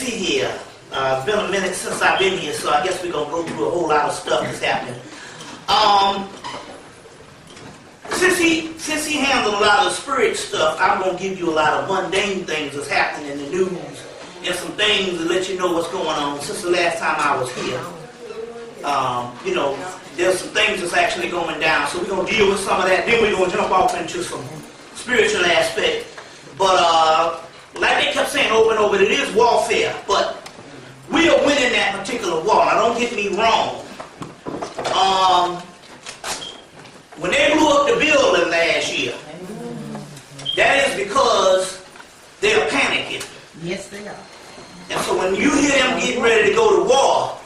see here. It's been a minute since I've been here, so I guess we're going to go through a whole lot of stuff that's happening. Since he handled a lot of spirit stuff, I'm going to give you a lot of mundane things that's happening in the news and some things to let you know what's going on since the last time I was here. You know, there's some things that's actually going down, so we're going to deal with some of that. Then we're going to jump off into some spiritual aspect. But like they kept saying over and over, it is warfare, but we are winning that particular war. Now, don't get me wrong. When they blew up the building last year, that is because they are panicking. Yes, they are. And so when you hear them getting ready to go to war,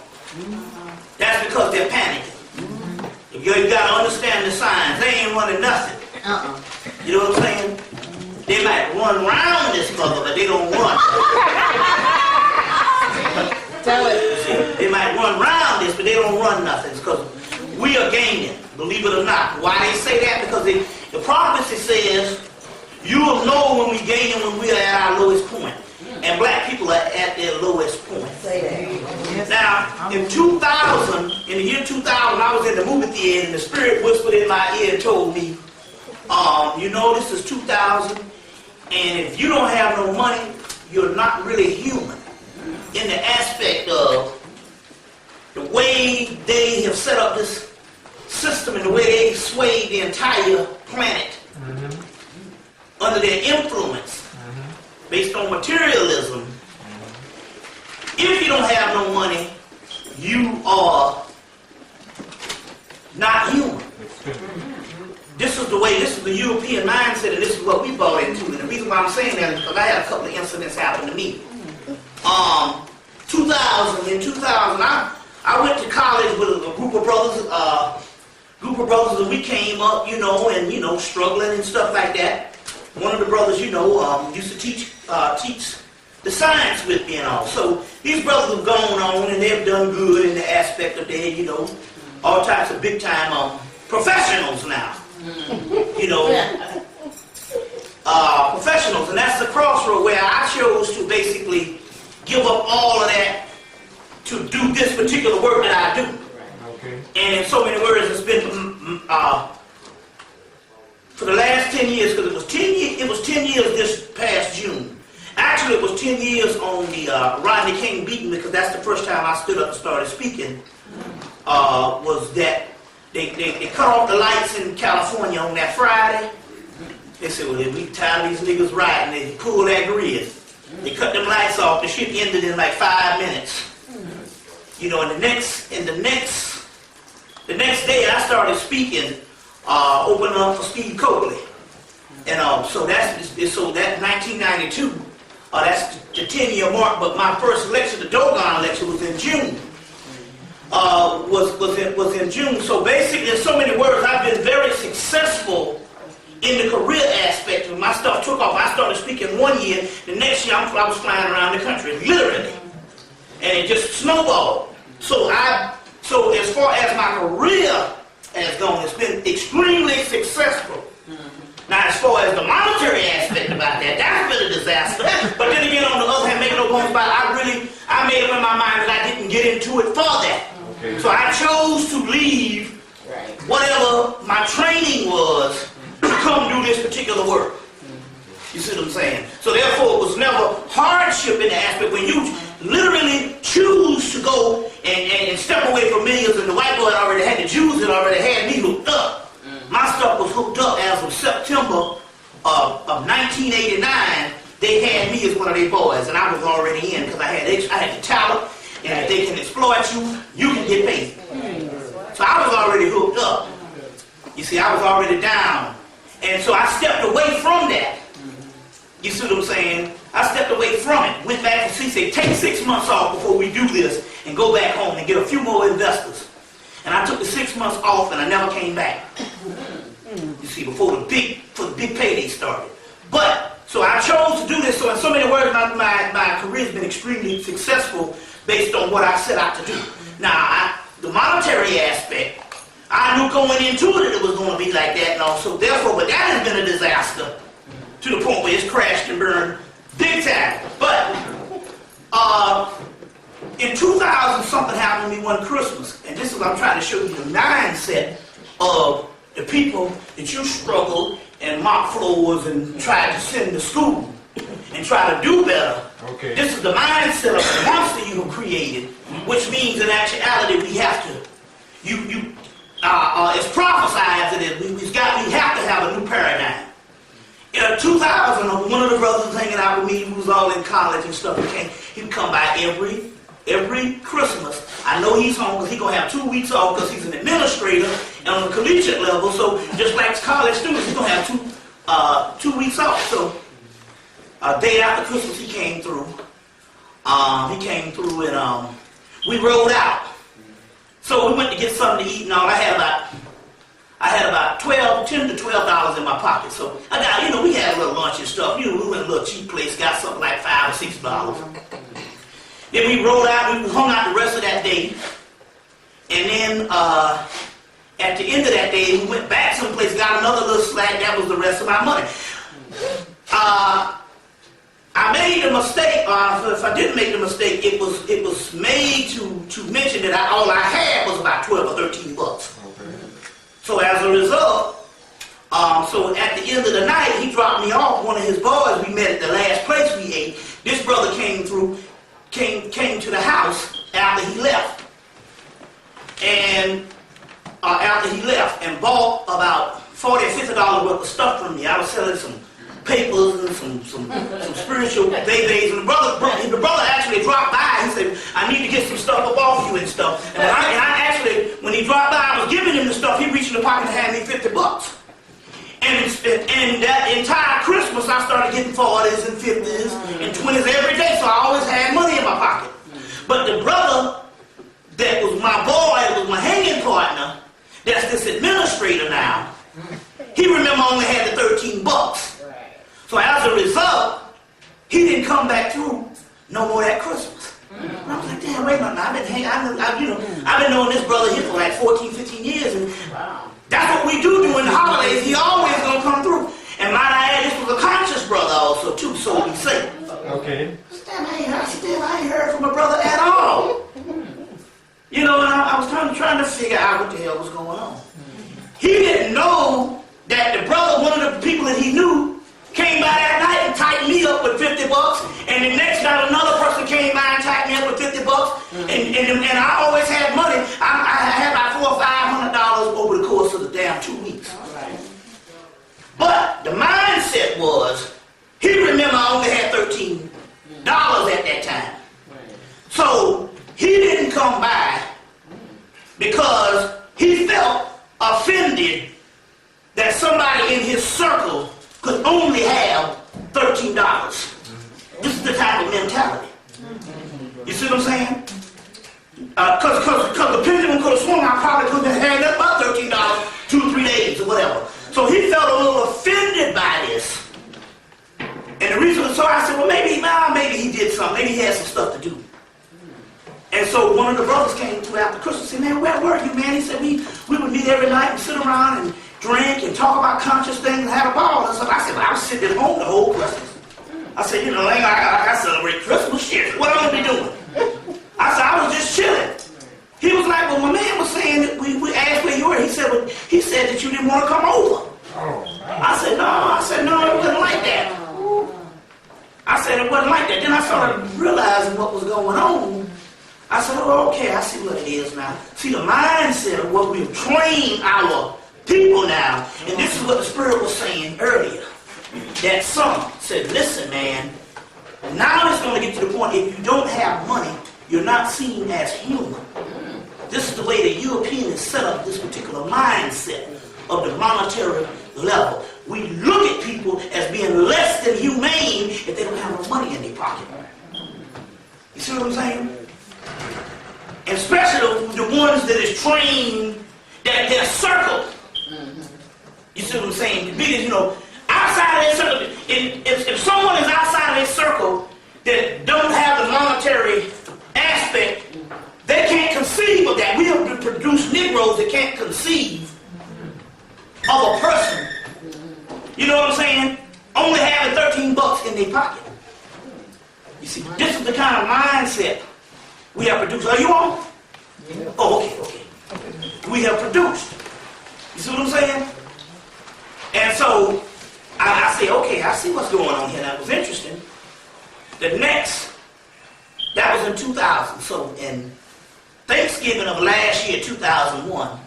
that's because they're panicking. You got to understand the signs. They ain't running nothing. You know what I'm saying? They might run around this mother, but they don't run. Tell it. They might run around this, but they don't run nothing. It's because we are gaining, believe it or not. Why they say that? Because the prophecy says, you will know when we gain and when we are at our lowest point. And black people are at their lowest point. Now, in 2000, in the year 2000, I was in the movie theater and the spirit whispered in my ear and told me, you know, this is 2000, and if you don't have no money, you're not really human. In the aspect of the way they have set up this system and the way they swayed the entire planet under their influence based on materialism. If you don't have no money, you are not human. This is the way, this is the European mindset, and this is what we bought into. And the reason why I'm saying that is because I had a couple of incidents happen to me. In 2000, I went to college with a group of brothers, and we came up, you know, and, you know, struggling and stuff like that. One of the brothers, you know, used to teach the science with me and all. So these brothers have gone on and they've done good in the aspect of their, you know, all types of big time professionals now. You know, professionals, and that's the crossroad where I chose to basically give up all of that to do this particular work that I do. Okay. And in so many words, it's been for the last 10 years, because it was 10 years this past June. Actually, it was 10 years on the Rodney King beating, because that's the first time I stood up and started speaking, was that they cut off the lights in California on that Friday. They said, well, we tired of these niggas riding. They pulled that grid. They cut them lights off. The shit ended in like 5 minutes. You know, and the next day I started speaking, opening up for Steve Coakley. And so that 1992, that's the 10-year mark. But my first lecture, the Dogon lecture, was in June. Was in June. So basically, in so many words, I've been very successful in the career aspect. When my stuff took off, I started speaking one year. The next year, I was flying around the country, literally, and it just snowballed. So as far as my career has gone, it's been extremely successful. Now, as far as the monetary aspect about that, that's been a disaster. But then again, on the other hand, making no bones about it, I made up in my mind that I didn't get into it for that. Okay. So I chose to leave whatever my training was to come do this particular work. You see what I'm saying? So therefore, it was never hardship in the aspect when you literally choose to go and step away from millions, and the white boy already had, the Jews had already had me hooked up. My stuff was hooked up as of September of 1989. They had me as one of their boys, and I was already in because I had the talent, and if they can exploit you, you can get paid. So I was already hooked up. You see, I was already down. And so I stepped away from that. You see what I'm saying? I stepped away from it. Went back to said, take 6 months off before we do this and go back home and get a few more investors. And I took the 6 months off and I never came back. You see, before the big payday started. But, so I chose to do this. So in so many words, my career has been extremely successful based on what I set out to do. Now, the monetary aspect, I knew going into it that it was going to be like that and all. So therefore, but that has been a disaster to the point where it's crashed and burned big time. But happened to me one Christmas, and this is what I'm trying to show you the mindset of the people that you struggle and mop floors and try to send to school and try to do better. Okay. This is the mindset of the monster you have created, which means in actuality we have to, it's prophesied that we have to have a new paradigm. In 2000, one of the brothers was hanging out with me, who was all in college and stuff, he would come by every Christmas. I know he's home because he's going to have 2 weeks off because he's an administrator and on the collegiate level, so just like college students, he's going to have 2 weeks off. So a day after Christmas, he came through. And we rode out. So we went to get something to eat and all. I had about $10 to $12 in my pocket. So I got, we had a little lunch and stuff. We went to a little cheap place, got something like $5 or $6. Then we rode out, we hung out the rest of that day. And then at the end of that day, we went back someplace, got another little slack. That was the rest of my money. I made a mistake, if I didn't make the mistake, it was made to mention that all I had was about 12 or 13 bucks. Okay. So as a result, so at the end of the night, he dropped me off. One of his boys, we met at the last place we ate. This brother came to the house after he left. And bought about $40 or $50 worth of stuff from me. I was selling some papers and some spiritual babies, and the brother actually dropped by. He said, I need to get some stuff up off you and stuff. And when he dropped by, I was giving him the stuff. He reached in the pocket and handed me 50 bucks. And that entire Christmas, I started getting 40s and 50s and 20s every day, so I always had money in my pocket. But the brother that was my boy, that was my hanging partner, that's this administrator now, he remember only had the 13 bucks. So as a result, he didn't come back through no more that Christmas. And I was like, damn, wait a minute, I've been knowing this brother here for like 14, 15 years, and that's what we do during the holidays. He always gonna come through. And might I add, this was a conscious brother also too, so we say. Okay. I ain't heard from a brother at all. And I was trying to figure out what the hell was going on. He didn't know that the brother, one of the people that he knew, came by that night and tightened me up with 50 bucks, and the next night another person came by and tightened me up with 50 bucks, and I always had money. I had about $400 or $500 over the course of the damn 2 weeks. But the mindset was, he remembered I only had $13 at that time. So he didn't come by because he felt offended that somebody in his circle could only have $13. This is the type of mentality. You see what I'm saying? Because the pendulum could have swung, I probably couldn't have had nothing but $13 2 or 3 days or whatever. So he felt a little offended by this. And the reason, so I said, well, maybe he did something. Maybe he had some stuff to do. And so one of the brothers came to after Christmas and said, man, where were you, man? He said, we would meet every night and sit around and drink and talk about conscious things and have a ball and stuff. I said, well, I was sitting at home the whole Christmas. I said, I celebrate Christmas, shit. What am I going to be doing? I said, I was just chilling. He was like, well, my man was saying that we asked where you were. He said that you didn't want to come over. I said, no, it wasn't like that. I said, it wasn't like that. Then I started realizing what was going on. I said, oh, okay, I see what it is now. See, the mindset of what we've trained our people now, and this is what the Spirit was saying earlier, that some said, listen, man, now it's going to get to the point, if you don't have money, you're not seen as human. This is the way the European is set up, this particular mindset of the monetary level. We look at people as being less than humane if they don't have no money in their pocket. You see what I'm saying? And especially the ones that is trained, that they're circled. You see what I'm saying? Because, outside of their circle, if someone is outside of their circle that don't have the monetary aspect, they can't conceive of that. We have produced Negroes that can't conceive of a person, you know what I'm saying, only having 13 bucks in their pocket. You see, this is the kind of mindset we have produced. Are you on? Oh, okay. We have produced. You see what I'm saying? And so I say, okay, I see what's going on here. That was interesting. That was in 2000. So in Thanksgiving of last year, 2001,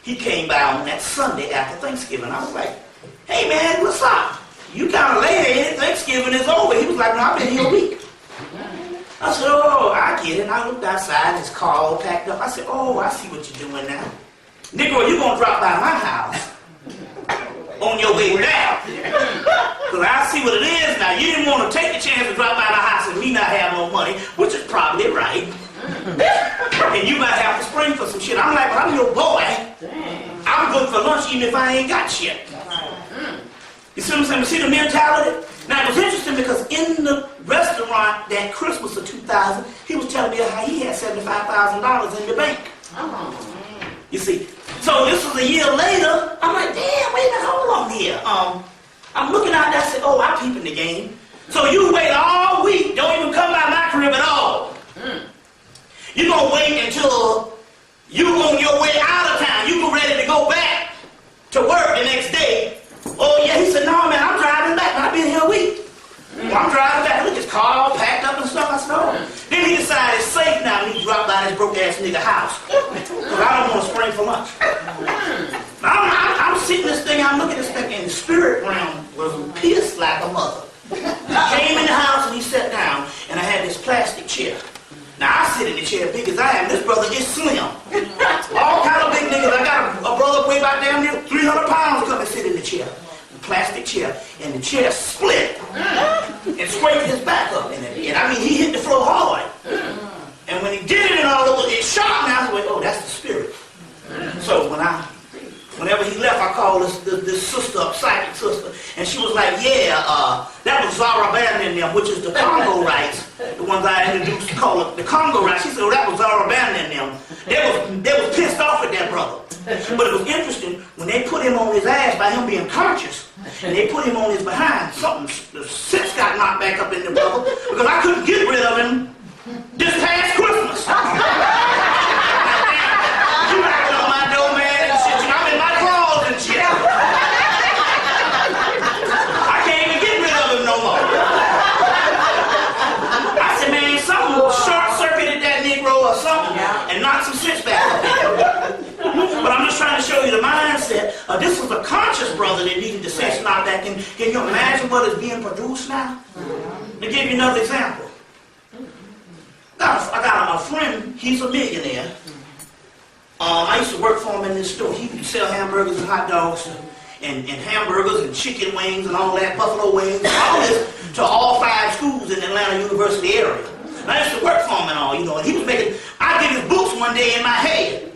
he came by on that Sunday after Thanksgiving. I was like, hey man, what's up? You kind of late, ain't it? Thanksgiving is over. He was like, no, I've been here a week. I said, oh, I get it. And I looked outside, his car all packed up. I said, oh, I see what you're doing now. Negro, you're going to drop by my house on your way down. Because I see what it is now. You didn't want to take the chance to drop by the house and me not have no money, which is probably right. And you might have to spring for some shit. I'm like, but I'm your boy. I'm good for lunch even if I ain't got shit. You see what I'm saying? You see the mentality? Now, it was interesting because in the restaurant that Christmas of 2000, he was telling me how he had $75,000 in the bank. You see? So this was a year later. I'm like, damn, wait a minute, hold on here. I'm looking out there, I said, oh, I'm peeping the game. So you wait all week, don't even come by my crib at all. You're going to wait until you on your way out of town. You get ready to go back to work the next day. Oh, yeah, he said, no, man, I'm driving back. I've been here a week. Well, I'm driving back. Look, his car all packed up and stuff. I said, oh. Then he decided it's safe now when he dropped by this broke-ass nigga house. Because I don't want to spring for lunch. I'm sitting this thing, I'm looking at this thing, and the spirit realm was pissed like a mother. He came in the house and he sat down, and I had this plastic chair. Now, I sit in the chair big as I am. This brother is slim. All kind of big niggas. I got a brother weigh about damn near 300 pounds come and sit in the chair. The plastic chair. And the chair split and scraped his back up. And I mean, he hit the floor hard. And when he did it and all over, it shocked me. I was like, oh, that's the spirit. So whenever he left, I called this sister up, psychic sister, and she was like, yeah, that was Zara Band in them, which is the Congo rights, the ones I introduced to call it the Congo rights. She said, oh, that was Zara Band in them. They was pissed off at that brother. But it was interesting, when they put him on his ass by him being conscious, and they put him on his behind, the sense got knocked back up in the brother, because I couldn't get rid of him this past Christmas. You knocking on my door, man, and shit, I'm in my drawers and shit. I can't even get rid of him no more. I said, man, something short-circuited that Negro or something and knocked some sense back up in him. But I'm just trying to show you the mindset. This was a conscious brother that needed the sense knocked back in. Can you imagine what is being produced now? To give you another example. I got a friend, he's a millionaire. I used to work for him in this store. He would sell hamburgers and hot dogs and hamburgers and chicken wings and all that, buffalo wings, and all this to all 5 schools in the Atlanta University area. And I used to work for him and all, you know, and he was making, I get his books one day in my head.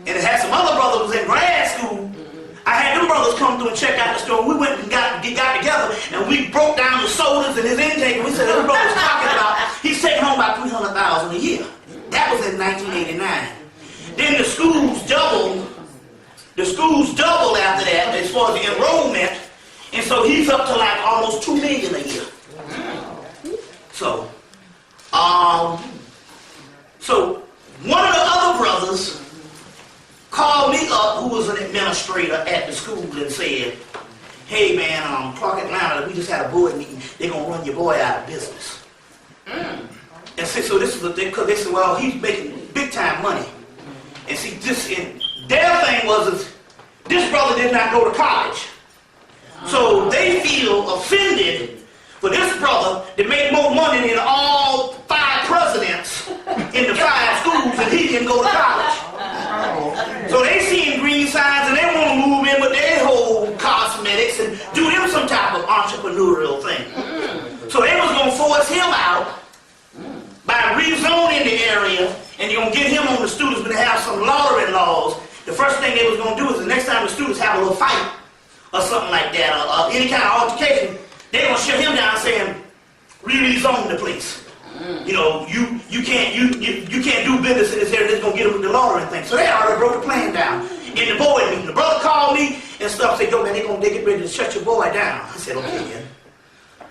And it had some other brothers who was in grad school. I had them brothers come through and check out the store. We went and got together and we broke down the sodas and his intake. And we said, this brother was talking about, he's taking home about $300,000 a year. That was in 1989. Then the schools doubled. The schools doubled after that as far as the enrollment. And so he's up to like almost $2 million a year. So one of the other brothers called me up, who was an administrator at the school, and said, hey man, Clark Atlanta, we just had a board meeting. They're going to run your boy out of business. And so this is the thing, because they said, well, he's making big time money. And see, their thing was, this brother did not go to college. So they feel offended for this brother that made more money than all 5 presidents in the 5 schools, and he didn't go to college. So they seeing green signs and they want to move in with their whole cosmetics and do them some type of entrepreneurial thing. So they was going to force him out by rezoning the area, and you're going to get him on the students, but they have some lottery laws. The first thing they was going to do is the next time the students have a little fight or something like that, or any kind of altercation, they're going to shut him down saying, rezone the place. You know, you can't do business in this area. That's gonna get them with the lottery and things. So they already broke the plan down in the board meeting. The brother called me and stuff. Said, "Yo, man, they get ready to shut your boy down." I said, "Okay, man."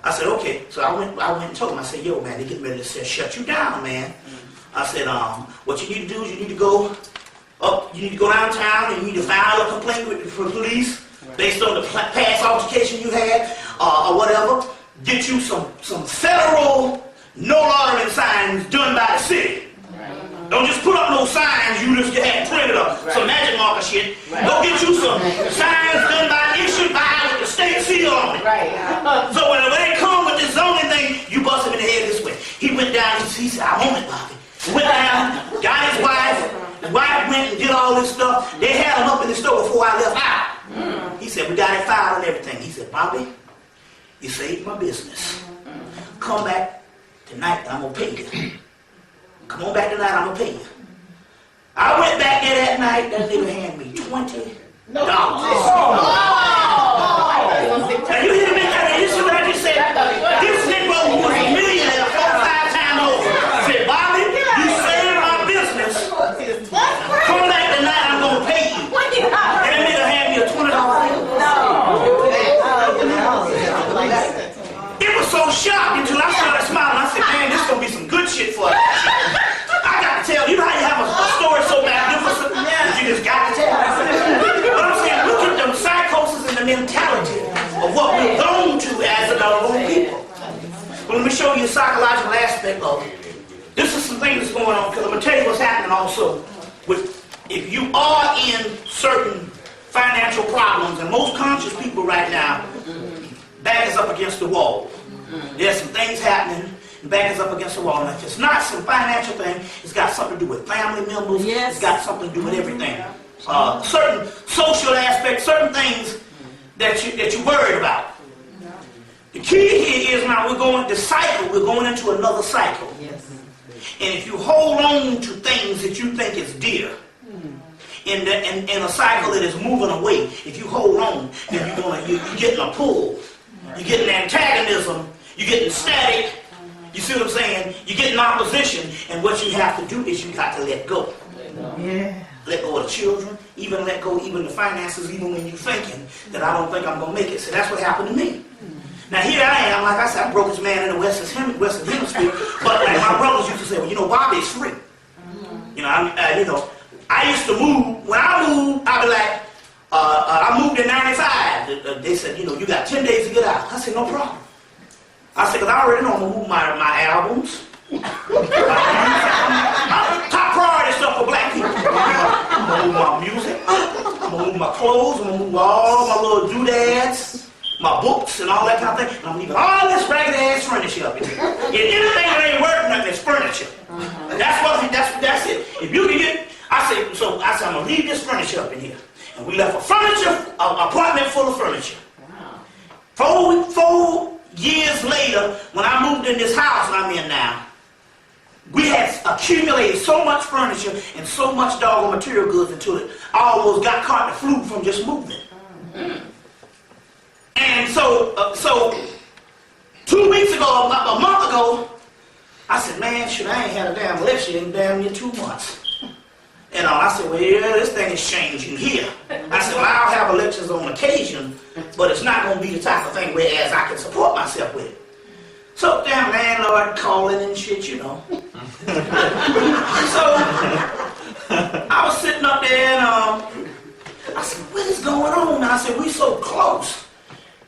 I said, "Okay." So I went and told him. I said, "Yo, man, they getting ready to shut you down, man." I said, what you need to do is you need to go up, you need to go downtown and you need to file a complaint with the police based on the past altercation you had, or whatever. Get you some federal no loitering signs done by the city. Don't just put up no signs you just had printed up, some magic marker shit. Go get you some signs done by, issued by with the state seal on it. So when they come with this zoning thing, you bust him in the head this way. He went down, he said, I want it, Bobby. Went down, got his wife. His wife went and did all this stuff. They had him up in the store before I left out. He said, we got it filed and everything. He said, Bobby, you saved my business. Come back tonight and I'm going to pay you. Come on back tonight, I'm going to pay you. I went back there that night, that nigga handed me $20. Now you hear me? This is what I just said. This nigga who was a millionaire 4 or 5 times over said, Bobby, you saved my business. Come back tonight, I'm going to pay you. And that nigga handed me a $20 bill. It was so shocking until I started smiling. I said, man, this is going to be some good shit for us. I got to tell you, how you have a story so magnificent that you just got to tell. But I'm saying, look at the psychosis and the mentality of what we're going to as adult people. But let me show you the psychological aspect of it. This is some things that's going on, because I'm going to tell you what's happening also. If you are in certain financial problems, and most conscious people right now, back is up against the wall. There's some things happening, and back is up against the wall. And if it's not some financial thing, it's got something to do with family members. Yes. It's got something to do with everything. Certain social aspects, certain things that you're worried about. The key here is now we're going into another cycle. Yes. And if you hold on to things that you think is dear, in a cycle that is moving away, if you hold on, then you're getting a pull. You're getting antagonism. You're getting static. You see what I'm saying? You're getting opposition. And what you have to do is you got to let go. Yeah. Let go of the children. Even let go even the finances, even when you're thinking that I don't think I'm going to make it. So that's what happened to me. Now here I am, like I said, I broke this man in the Western Hemisphere. But like my brothers used to say, well, you know, Bobby's free. You know, I used to move. When I moved, I'd be like, I moved in 95. They said, you know, you got 10 days to get out. I said, no problem. I said, because I already know I'm going to move my albums. Top priority stuff for black people. I'm going to move my music. I'm going to move my clothes. I'm going to move all my little doodads, my books, and all that kind of thing. And I'm leaving all this ragged ass furniture up in here. Anything that ain't worth nothing is furniture. That's it. If you can get, I said, I'm going to leave this furniture up in here. And we left an apartment full of furniture. 4 years later, when I moved in this house I'm in now, we had accumulated so much furniture and so much doggone material goods until it almost got caught the flu from just moving. And so 2 weeks ago, a month ago, I said, man, shoot, I ain't had a damn lecture in damn near 2 months. And I said, well, yeah, this thing is changing here. I said, well, I'll have lectures on occasion, but it's not going to be the type of thing whereas I can support myself with it. So, damn landlord calling and shit, you know. So, I was sitting up there and I said, what is going on? And I said, we so close.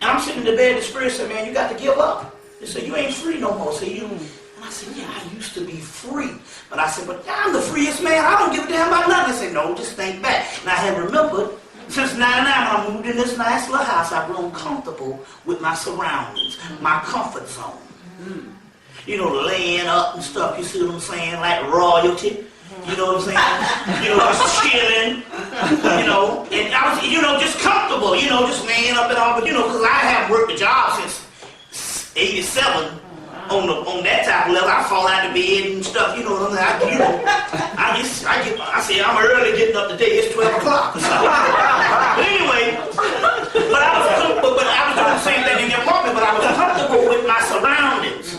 And I'm sitting in the bed, the spirit said, man, you got to give up. They said, you ain't free no more. So and I said, yeah, I used to be free. But I said, but I'm the freest man. I don't give a damn about nothing. They said, no, just think back. And I had remembered, since 99, when I moved in this nice little house, I've grown comfortable with my surroundings, my comfort zone. You know, laying up and stuff, you see what I'm saying? Like royalty. You know what I'm saying? You know, just chilling. You know, and I was, you know, just comfortable. You know, just laying up and all. But, you know, because I haven't worked a job since 87. On that type of level, I fall out of bed and stuff, you know what I'm saying? I say I'm early getting up today, it's 12 o'clock or something. But anyway, I was doing the same thing in the apartment, but I was comfortable with my surroundings.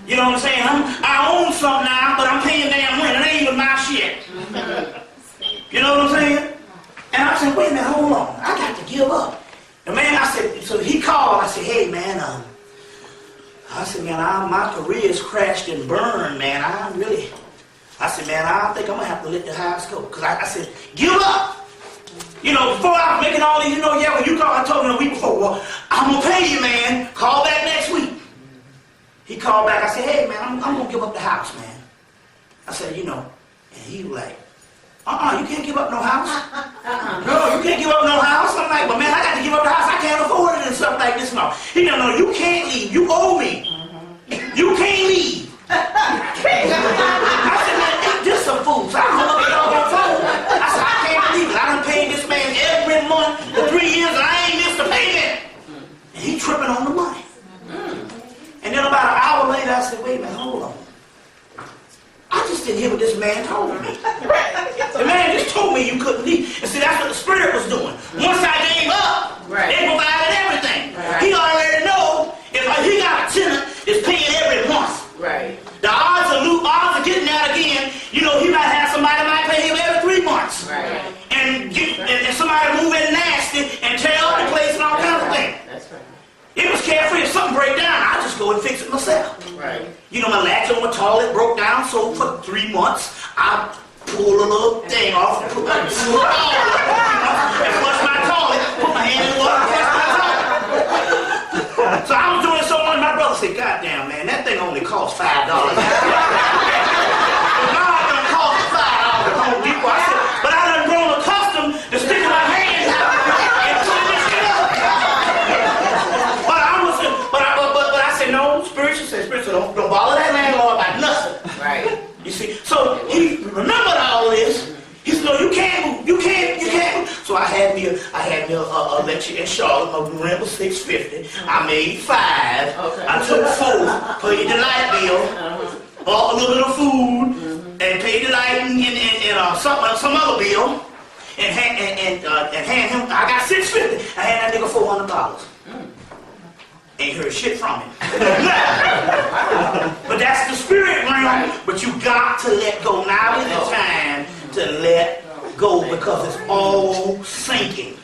You know what I'm saying? I own something now, but I'm paying damn rent, it ain't even my shit. You know what I'm saying? And I said, wait a minute, hold on, I got to give up. The man, I said, so he called, I said, hey man, I said, man, my career's crashed and burned, man. I said, man, I think I'm going to have to let the house go. Because I said, give up. You know, before I was making all these, yeah, when you called, I told him a week before, well, I'm going to pay you, man. Call back next week. He called back. I said, hey, man, I'm going to give up the house, man. I said, and he was like, you can't give up no house. No, you can't give up no house. I'm like, but man, I got to give up the house. I can't afford it and stuff like this. No, he said, no, you can't leave. You owe me. You can't leave. I said, man, ain't this a fool? So I hung up the dog on phone. I said, I can't believe it. I done paid this man every month for 3 years and I ain't missed a payment. And he tripping on the money. And then about an hour later, I said, wait a minute, hold on. I just didn't hear what this man told me. The man just told me you couldn't leave. And see, that's what the Spirit was doing. Once I gave up, they provided everything. He already know if he got a tenant that's paying every month. The odds of getting that again, he might have somebody might pay him every 3 months. And somebody move in nasty and tear up the place and all kinds of things. That's right. It was carefree. If something break down, I just go and fix it myself. My latch on my toilet broke down, so for 3 months, I pulled a little thing off and put my and flush my toilet, put my hand in the water and flush my toilet. So I was doing it so much, my brother said, God damn, man, that thing only cost $5. Now it done cost $5 at Home Depot. I said, but I done grown accustomed to sticking my hand out and putting this shit up. But I said, no, spiritual don't bother that landlord about nothing. You see, so he remembered all this. He said, no, you can't move. You can't move. So I had me a lecture in Charlotte. My rent was $650. I made $5. I took $4, paid the light bill, bought a little bit of food, and paid the light and some other bill, and hand him. I got $650. I had that nigga $400. Ain't heard shit from him. But that's the spirit realm. But you got to let go. Now is the time to let go because it's all sinking.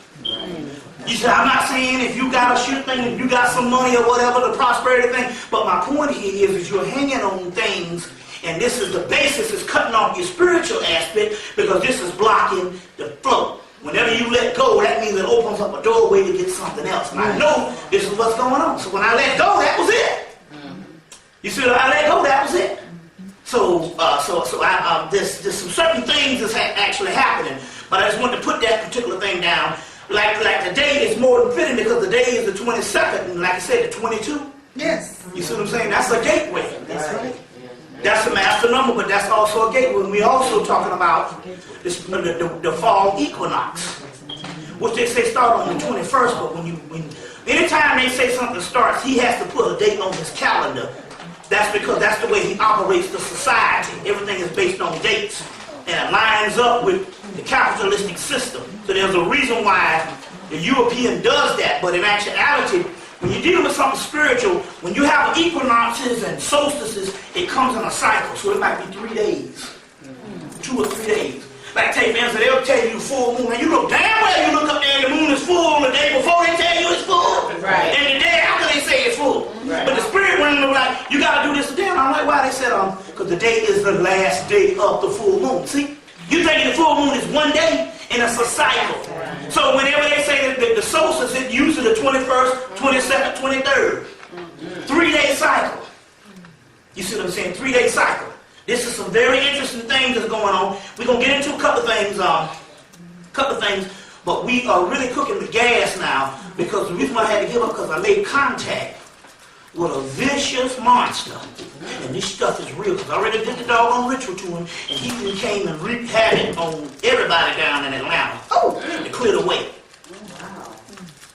You see, I'm not saying if you got a shit thing, if you got some money or whatever, the prosperity thing. But my point here is you're hanging on things, and this is the basis, is cutting off your spiritual aspect because this is blocking the flow. Whenever you let go, that means it opens up a doorway to get something else. And I know this is what's going on. So when I let go, that was it. You see, when I let go, that was it. So there's some certain things that's actually happening. But I just wanted to put that particular thing down. Like today is more than fitting because the day is the 22nd, and like I said, the 22. Yes. You see what I'm saying? That's a gateway. That's right. That's a master number, but that's also a gateway. We're also talking about this, the fall equinox, which they say start on the 21st. But anytime they say something starts, he has to put a date on his calendar. That's because that's the way he operates the society. Everything is based on dates, and it lines up with the capitalistic system. So there's a reason why the European does that. But in actuality, when you're dealing with something spiritual, when you have equinoxes and solstices, it comes in a cycle. So it might be 3 days, 2 or 3 days. Like take fans, they'll tell you full moon, and you look damn well, you look up there and the moon is full the day before they tell you it's full. And the day after they say it's full. But the spirit realm is like, you gotta do this today. And I'm like, why? They said, because the day is the last day of the full moon. See? You thinking the full moon is 1 day, and it's a cycle. So whenever they say that the solstice, it's usually the 21st, 22nd, 23rd. 3-day cycle. You see what I'm saying? 3-day cycle. This is some very interesting things that's going on. We're going to get into a couple of things, but we are really cooking the gas now because the reason why I had to give up because I made contact with a vicious monster. And this stuff is real because I already did the doggone ritual to him, and he came and wreaked havoc on everybody down in Atlanta to clear the way.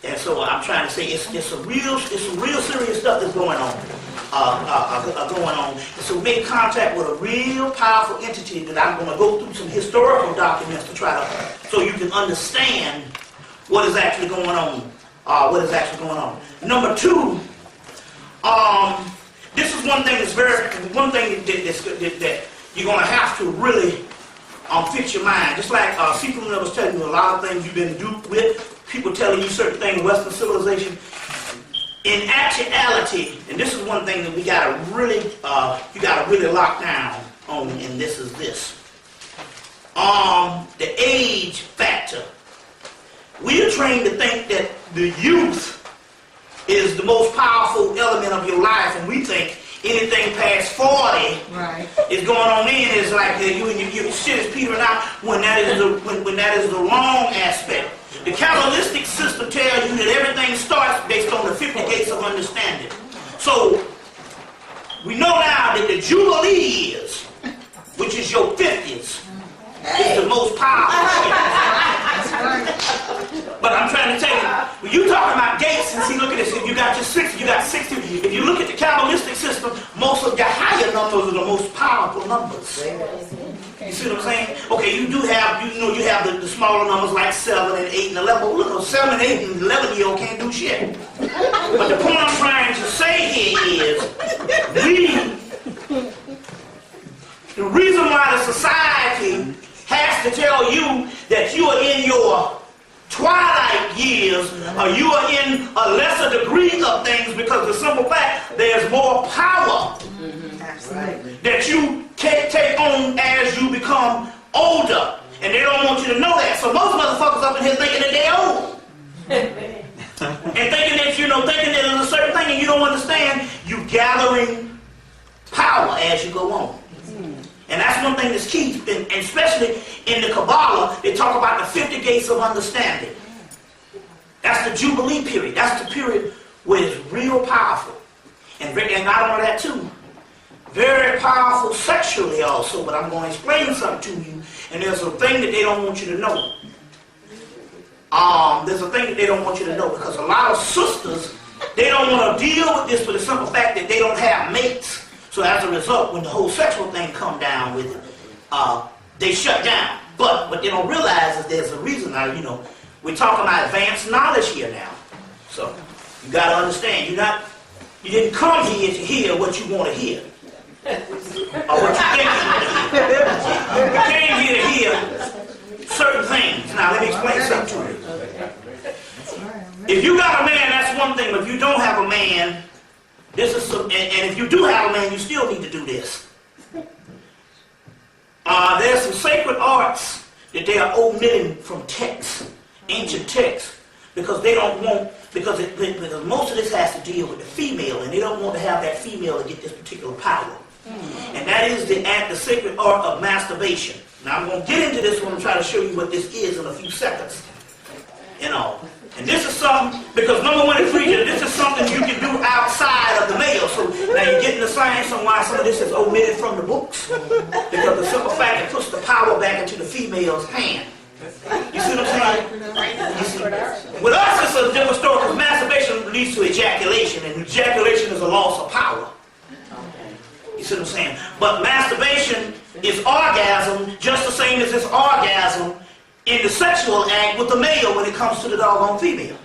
And so I'm trying to say it's some real serious stuff that's going on. And so we made contact with a real powerful entity that I'm going to go through some historical documents to try to, so you can understand what is actually going on. Number 2, this is one thing that you're going to have to really fix your mind. Just like Sequel was telling you a lot of things you've been duped with. People telling you certain things in Western civilization. In actuality, and this is one thing that we gotta really, you gotta really lock down. on, and this is this. The age factor. We are trained to think that the youth is the most powerful element of your life, and we think anything past 40 is going on in is like you shit is petering out when that is the wrong aspect. The Kabbalistic system tells you that everything starts based on the 50 gates of understanding. So we know now that the Jubilee is, which is your 50s, is the most powerful shit. But I'm trying to tell you, when you talking about gates, and see, look at this, if you got your 60, you got 60. If you look at the Kabbalistic system, most of your higher numbers are the most powerful numbers. You see what I'm saying? Okay, you do have, you have the smaller numbers like 7 and 8 and 11. But look, 7, 8, and 11-year-old can't do shit. But the point I'm trying to say here is, the reason why the society has to tell you that you are in your twilight years or you are in a lesser degree of things, because the simple fact there's more power that you can't take on as you become older, and they don't want you to know that. So most motherfuckers up in here thinking that they're old and thinking that thinking that there's a certain thing, and you don't understand. You gathering power as you go on. And that's one thing that's key, and especially in the Kabbalah, they talk about the 50 gates of understanding. That's the Jubilee period. That's the period where it's real powerful. And not only that too, very powerful sexually also, but I'm going to explain something to you, and there's a thing that they don't want you to know. There's a thing that they don't want you to know, because a lot of sisters, they don't want to deal with this for the simple fact that they don't have mates. So as a result, when the whole sexual thing come down with it, they shut down. But what they don't realize is there's a reason now, we're talking about advanced knowledge here now. So you got to understand, you didn't come here to hear what you want to hear. Or what you think you want to hear. You came here to hear certain things. Now let me explain something to you. If you got a man, that's one thing. But if you don't have a man, this is and if you do have a man, you still need to do this. There's some sacred arts that they are omitting from texts, ancient texts, because they don't want, because most of this has to deal with the female, and they don't want to have that female to get this particular power. And that is the sacred art of masturbation. Now I'm going to get into this when I'm trying to show you what this is in a few seconds. And this is something, because number one, this is something you can do outside of the male. So now you're getting the science on why some of this is omitted from the books. Because the simple fact it puts the power back into the female's hand. You see what I'm saying? With us, it's a different story, because masturbation leads to ejaculation, and ejaculation is a loss of power. You see what I'm saying? But masturbation is orgasm just the same as it's orgasm in the sexual act with the male when it comes to the doggone female.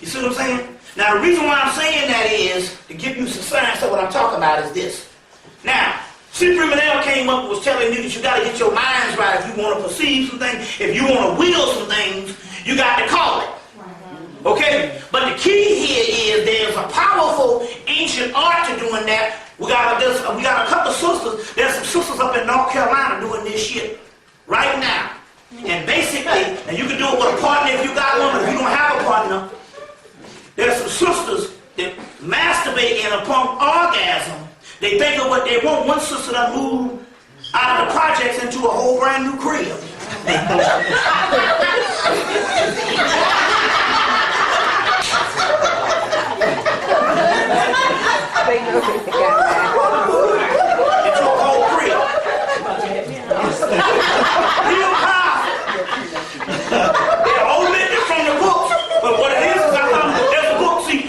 You see what I'm saying? Now the reason why I'm saying that is to give you some science of what I'm talking about is this. Now, Cyprian Manel came up and was telling you that you got to get your minds right if you want to perceive some things. If you want to will some things, you got to call it. Okay? But the key here is there's a powerful ancient art to doing that. We got a couple of sisters. There's some sisters up in North Carolina doing this shit right now. And basically, and you can do it with a partner if you got one, but if you don't have a partner, there's some sisters that masturbate, and upon orgasm, they think of what they want. One sister that moved out of the projects into a whole brand new crib. Into a whole crib. Real powerful. They're omitted from the books, but what it is there's a book. See,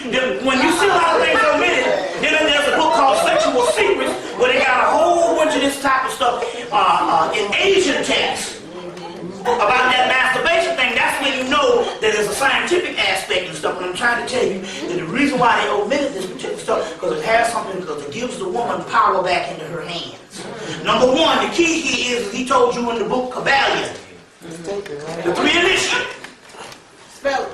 when you see a lot of things omitted, then there's a book called Sexual Secrets, where they got a whole bunch of this type of stuff in Asian texts about that masturbation thing. That's when you know that there's a scientific aspect and stuff. And I'm trying to tell you that the reason why they omitted this particular stuff, because it has something, because it gives the woman power back into her hands. Number one, the key here is, he told you in the book Kabbalion, the three initiates. Spell it.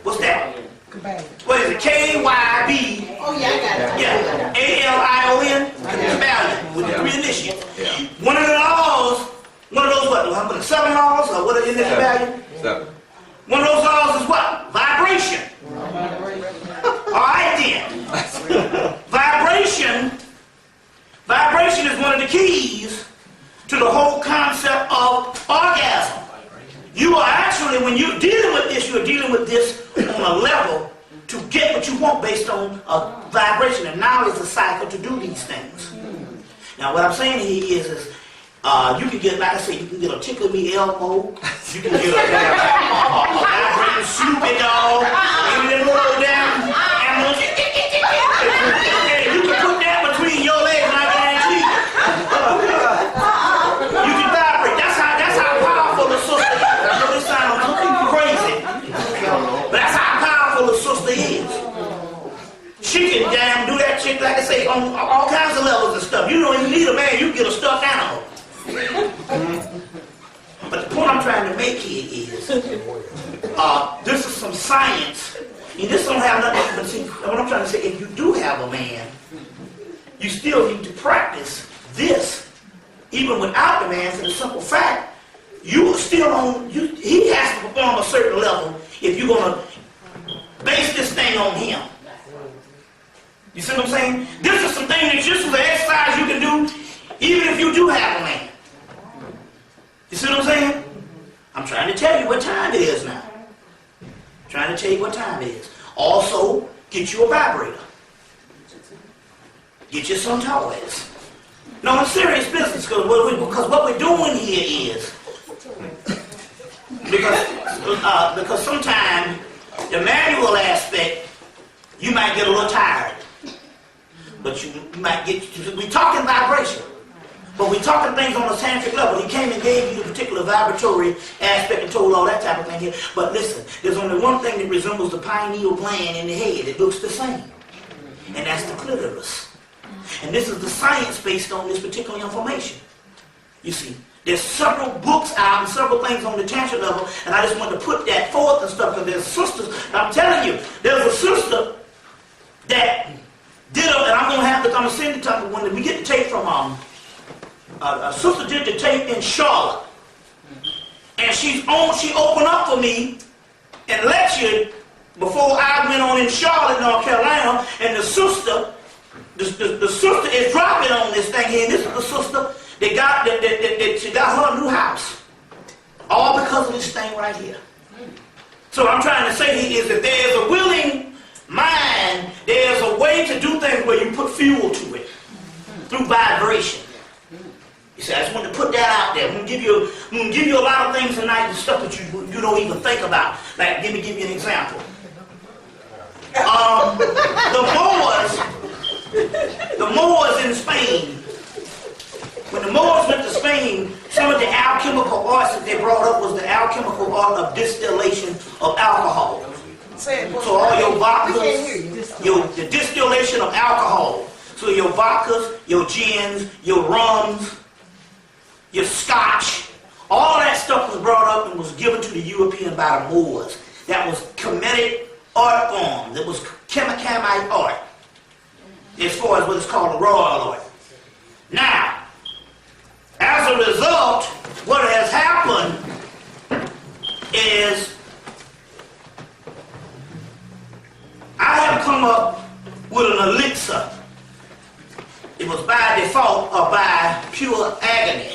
What's that? Kabbalion. What is it? K-Y-B. Oh yeah, I got it. Yeah. A-L-I-O-N. Kabbalion. with the 3 initiatives. Yeah. One of the laws, one of those what, 7 laws, or what are in the value? 7. One of those laws is what? Vibration. Alright then. Vibration is one of the keys to the whole concept of orgasm. You are actually, when you're dealing with this, you're dealing with this on a level to get what you want based on a vibration. And now is the cycle to do these things. Now what I'm saying here is you can get, like I said, you can get a tickle me Elmo, you can get a vibrating Snoopy dog, maybe them little damn animals. You can put that between your legs and I guarantee you can vibrate. That's how powerful the sister is. I know this sounds crazy, but that's how powerful the sister is. She can damn do that shit, like I say, on all kinds of levels and stuff. You don't even need a man, you can get a stuffed animal. But the point I'm trying to make here is, this is some science. And this don't have nothing to see. What I'm trying to say, if you do have a man, you still need to practice this, even without the man, for the simple fact, you are still on, he has to perform a certain level if you're going to base this thing on him. You see what I'm saying? This is some thing that just as an exercise you can do, even if you do have a man. You see what I'm saying? I'm trying to tell you what time it is now. Trying to tell you what time it is. Also, get you a vibrator. Get you some toys. No, it's serious business, because what we're doing here is, because sometimes the manual aspect, you might get a little tired. But you might get, we're talking vibration. But we're talking things on a tantric level. He came and gave you the particular vibratory aspect and told all that type of thing here. But listen, there's only one thing that resembles the pineal gland in the head. It looks the same. And that's the clitoris. And this is the science based on this particular information. You see, there's several books out and several things on the tantric level, and I just wanted to put that forth and stuff, because there's sisters, I'm telling you, there's a sister that did, and I'm going to send it to you when we get the tape from a sister did the tape in Charlotte, and she opened up for me and lectured before I went on in Charlotte, North Carolina, and the sister is dropping on this thing here, and this is the sister that she got her new house, all because of this thing right here. So what I'm trying to say here is that there's a willing mind, there's a way to do things where you put fuel to it through vibration. You see, I just wanted to put that out there. I'm going to give you a lot of things tonight and stuff that you don't even think about. Like, let me give you an example. The Moors in Spain, when the Moors went to Spain, some of the alchemical arts that they brought up was the alchemical art of distillation of alcohol. So all your vodkas, the distillation of alcohol. So your vodkas, your gins, your rums, your scotch, all that stuff was brought up and was given to the European by the Moors. That was Kemetic art form. That was Kemite art, as far as what is called the royal art. Now, as a result, what has happened is I have come up with an elixir. It was by default or by pure agony.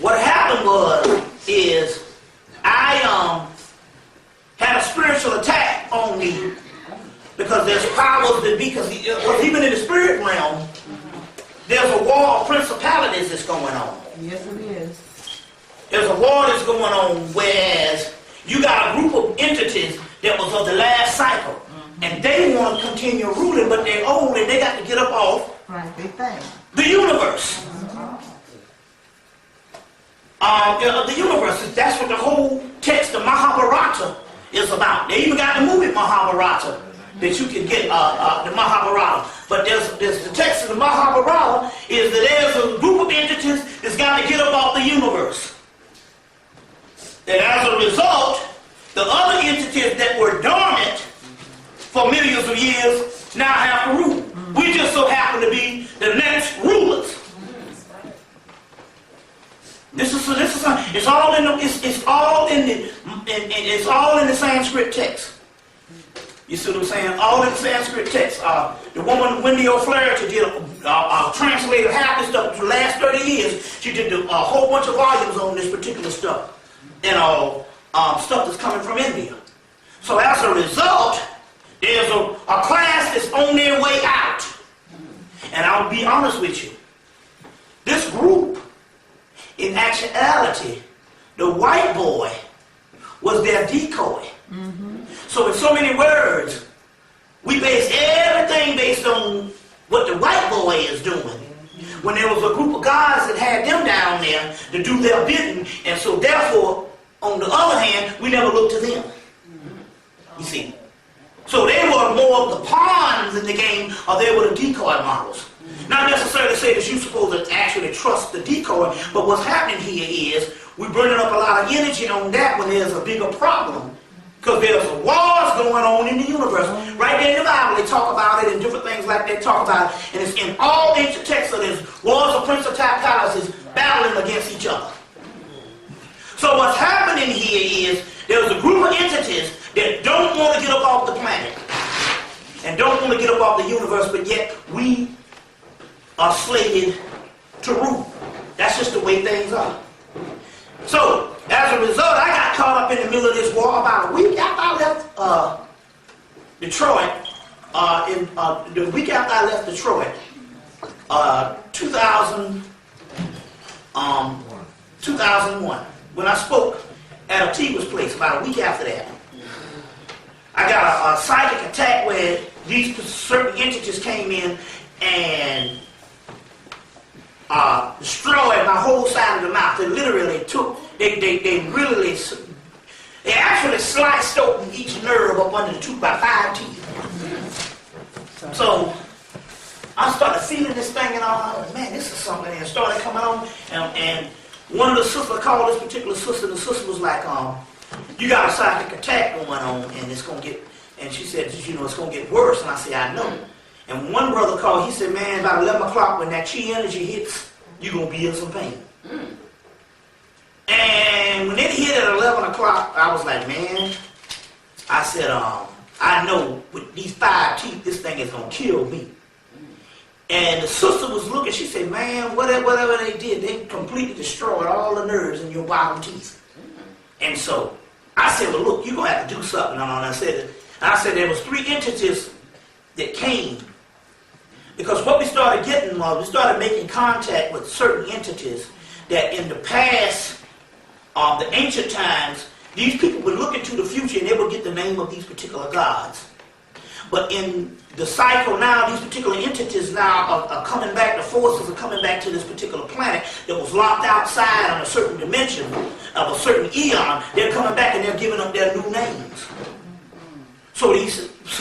What happened is I had a spiritual attack on me, because there's powers that be, because even in the spirit realm, there's a war of principalities that's going on. Yes, it is. There's a war that's going on, whereas you got a group of entities that was of the last cycle, and they want to continue ruling, but they're old and they got to get up off the universe. The universe, that's what the whole text of Mahabharata is about. They even got the movie Mahabharata that you can get, the Mahabharata. But there's the text of the Mahabharata is that there's a group of entities that's got to get up off the universe. And as a result, the other entities that were dormant for millions of years now have to rule. We just so happen to be the next rulers. It's all in the Sanskrit text. You see what I'm saying? All in the Sanskrit text. The woman Wendy O'Flaherty did translated half this stuff for the last 30 years. She did a whole bunch of volumes on this particular stuff, and stuff that's coming from India. So as a result, there's a class that's on their way out. And I'll be honest with you. This group, in actuality, the white boy was their decoy. So in so many words, we base everything based on what the white boy is doing. When there was a group of guys that had them down there to do their bidding, and so therefore, on the other hand, we never looked to them. You see. So they were more of the pawns in the game, or they were the decoy models. Not necessarily to say that you're supposed to actually trust the decoy, but what's happening here is we're burning up a lot of energy on that when there's a bigger problem. Because there's wars going on in the universe. Right there in the Bible, they talk about it and different things like they talk about it. And it's in all ancient texts, so there's wars of principalities battling against each other. So what's happening here is there's a group of entities that don't want to get up off the planet and don't want to get up off the universe, but yet we are slated to rule. That's just the way things are. So, as a result, I got caught up in the middle of this war about a week after I left Detroit. The week after I left Detroit, 2001, when I spoke at Antigwa's place, about a week after that, I got a psychic attack where these certain entities came in and destroyed my whole side of the mouth. They literally took, they actually sliced open each nerve up under the tooth by 5 teeth. So I started feeling this thing and all. I was, man, this is something. And it started coming on. And one of the sisters called this particular sister. The sister was like, you got a psychic attack going on, and it's going to get, and she said, you know, it's going to get worse. And I said, I know. And one brother called, he said, man, about 11 o'clock when that chi energy hits, you're going to be in some pain. And when it hit at 11 o'clock, I was like, man, I said, I know with these 5 teeth, this thing is going to kill me. And the sister was looking, she said, man, whatever they did, they completely destroyed all the nerves in your bottom teeth. And so I said, well, look, you're going to have to do something. And I said there was 3 entities that came. Because what we started getting was, we started making contact with certain entities that in the past, the ancient times, these people would look into the future and they would get the name of these particular gods. But in the cycle now, these particular entities now are coming back, the forces are coming back to this particular planet that was locked outside on a certain dimension of a certain eon. They're coming back and they're giving up their new names. So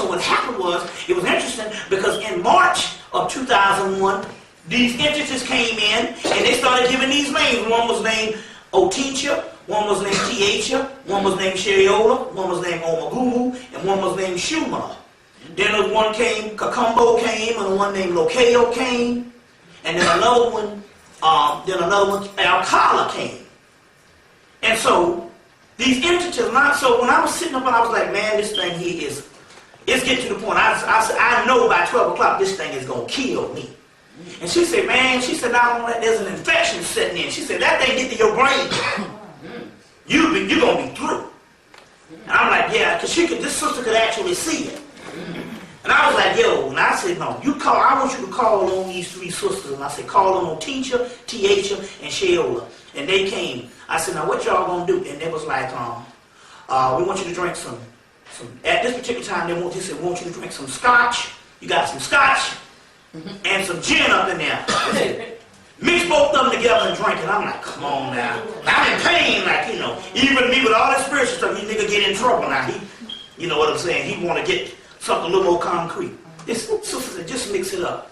what happened was, it was interesting because in March of 2001, these entities came in and they started giving these names. One was named Otincha, one was named Tiacha, one was named Sheriola, one was named Omagumu, and one was named Shuma. Then one came, Kakumbo came, and one named Lokeo came, and then another one, Alcala came. And so these entities, so when I was sitting up and I was like, man, this thing here it's getting to the point. I know by 12 o'clock this thing is going to kill me. And she said, man, not only that, there's an infection setting in. She said, that thing get to your brain, you're going to be through. And I'm like, yeah, because this sister could actually see it. And I was like, yo, and I said, no, I want you to call on these 3 sisters. And I said, call on Otincha, Tiacha, and Sheola. And they came. I said, now what y'all going to do? And they was like, we want you to drink some, at this particular time, they said, we want you to drink some scotch. You got some scotch and some gin up in there. They said, mix both of them together and drink it. I'm like, come on now. I'm in pain, like, you know. Even me with all that spiritual stuff, you nigga get in trouble now. You know what I'm saying? He want to get something a little more concrete. This sister said, just mix it up.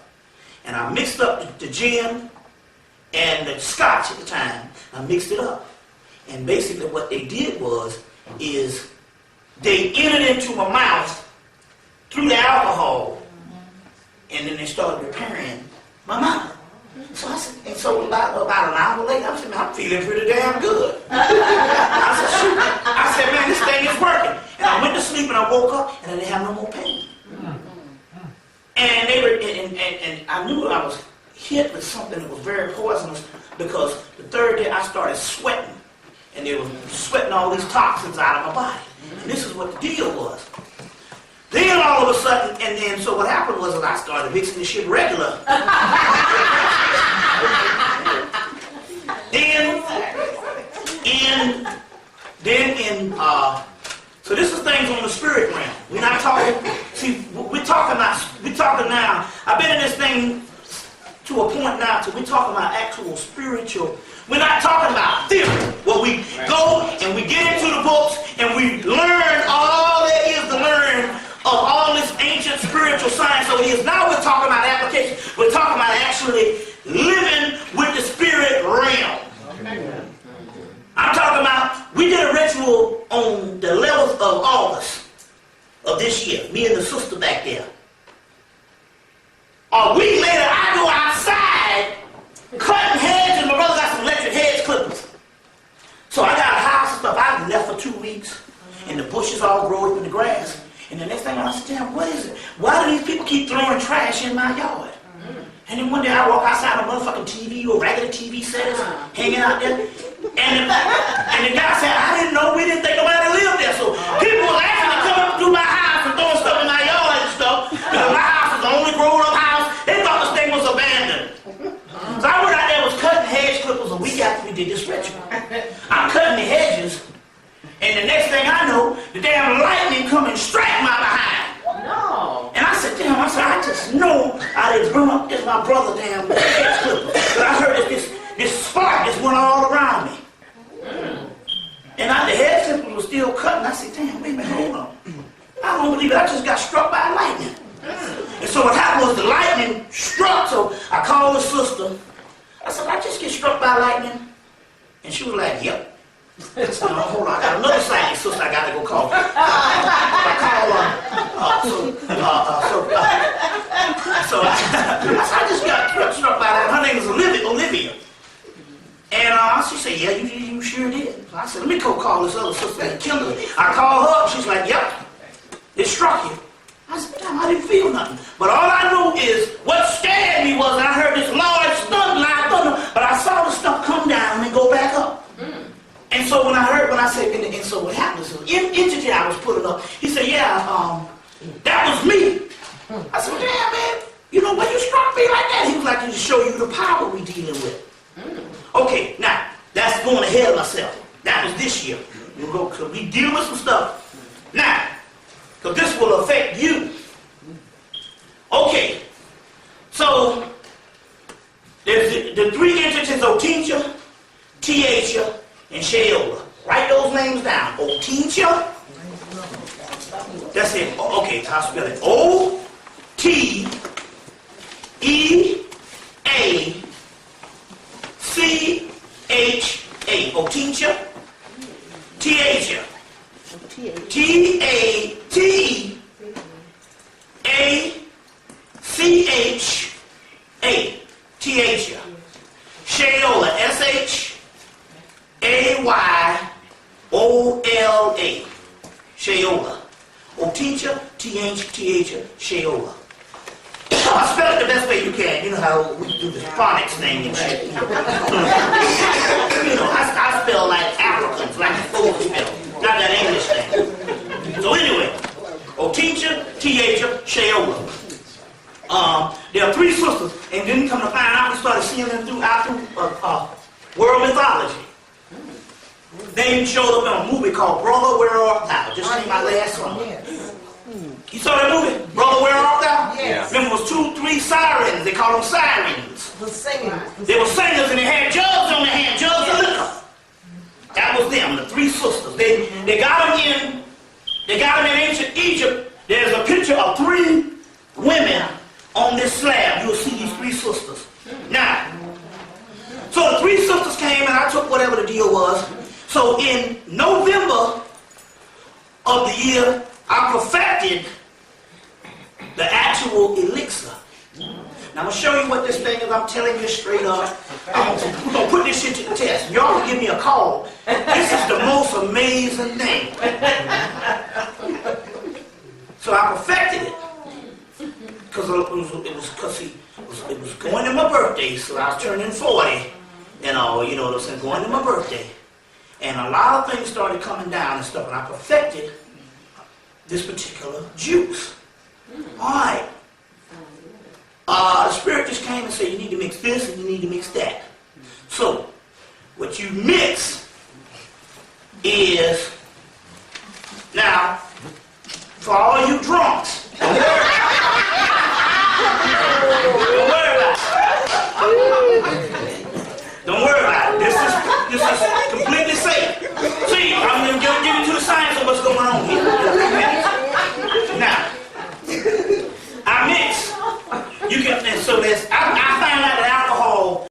And I mixed up the gin and the scotch at the time. I mixed it up. And basically what they did is they entered into my mouth through the alcohol And then they started repairing my mouth. So I said, and so about an hour later, I said, man, I'm feeling pretty damn good. I said, shoot. I said, man, this thing is working. And I went to sleep and I woke up and I didn't have no more pain. And they were, and I knew I was hit with something that was very poisonous because the third day I started sweating. And they were sweating all these toxins out of my body. And this is what the deal was. Then all of a sudden, and then so what happened was that I started mixing this shit regular. So this is things on the spirit realm. We're not talking, see, we're talking now. I've been in this thing to a point now to we're talking about actual spiritual. We're not talking about theory. Well, we go and we get into the books and we learn all there is to learn of all this ancient spiritual science over here. Now we're talking about application. We're talking about actually living with the spirit realm. I'm talking about, we did a ritual on the 11th of August of this year, me and the sister back there. A week later, I go outside cutting hedges, and my brother got some electric hedge clippers. So I got a house and stuff. I was left for 2 weeks, and the bushes all grow up in the grass. And the next thing I said, damn, what is it? Why do these people keep throwing trash in my yard? And then one day I walk outside, a motherfucking TV or regular TV set is hanging out there. And the guy said, I didn't know, we didn't think nobody lived there. So people were actually coming through my house and throwing stuff in my yard and stuff. Because my house was the only grown up house. They thought this thing was abandoned. So I went out there and was cutting hedge clippers a week after we did this ritual. I'm cutting the hedges, and the next thing I know, the damn lightning come and strike my behind. No. And I said, damn, I just know I didn't burn up this my brother damn hedge clipper. But I heard this spark just went all around me. And the hedge clipper was still cutting. I said, damn, wait a minute, hold on. I don't believe it. I just got struck by lightning. And so what happened was the lightning struck, so I called the sister. I said, I just get struck by lightning? And she was like, yep. I said, no, hold on, I got another side sister I got to go call. I just got struck by that. Her name is Olivia. And she said, yeah, you sure did. So I said, let me go call this other sister that killed her. I called her up. She's like, yep, it struck you. I said, damn, I didn't feel nothing. But all I knew is what scared me was I heard this large thunder, but I saw the stuff come down and go back up. And so when I said, and so what happened is, the entity I was putting up, he said, yeah, that was me. I said, well, damn, man, you know, when you struck me like that, he was like, to show you the power we dealing with. Okay, now, that's going ahead of myself. That was this year. We deal with some stuff. Now, because this will affect you. Okay, so there's the three entities, Otincha, Tiacha, and Sheola. Write those names down. Otincha, that's it. Okay, I'll spell it. O-T-E-A-C-H-A. Otincha, Tiacha. T-A-T-A-C-H-A. Tiacha. Sheola. S-H-A-Y-O-L-A. Sheola. Otincha, T-H-A, Sheola. I spell it the best way you can. You know how we do the phonics thing and shit. You know, I spell like Africans, like the folks spell. Not that English thing. So anyway, Otincha, Tiacha, Sheola. There are three sisters, and then come to find out, we started seeing them throughout world mythology. They showed up in a movie called Brother, Where Art Thou? Just seen my last song. You saw that movie? Brother, Where Art Thou? Yes. Remember, it was 2-3 sirens. They called them sirens. The singers. They were singers, and they had jugs on their hand, jugs of liquor. That was them, the three sisters. They got them in ancient Egypt. There's a picture of 3 women on this slab. You'll see these 3 sisters. Now, so the 3 sisters came, and I took whatever the deal was. So in November of the year, I perfected the actual elixir. Now I'm going to show you what this thing is. I'm telling you straight up. We're going to put this shit to the test. Y'all can give me a call. This is the most amazing thing. So I perfected it. Because it was going to my birthday, so I was turning 40 and all, you know what I'm saying, going to my birthday. And a lot of things started coming down and stuff, and I perfected this particular juice. All right. The Spirit just came and said, you need to mix this and you need to mix that. So, what you mix is, now, for all you drunks, don't worry about it. Don't worry about it. This is completely safe. See, I'm going to give you to the science of what's going on here. Now, I mix. You can, and so this, I found out that alcohol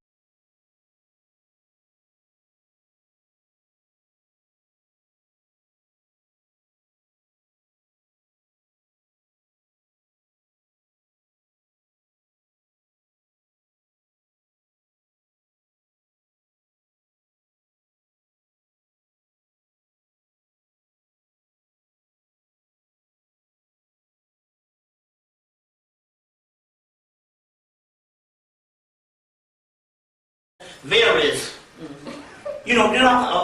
varies.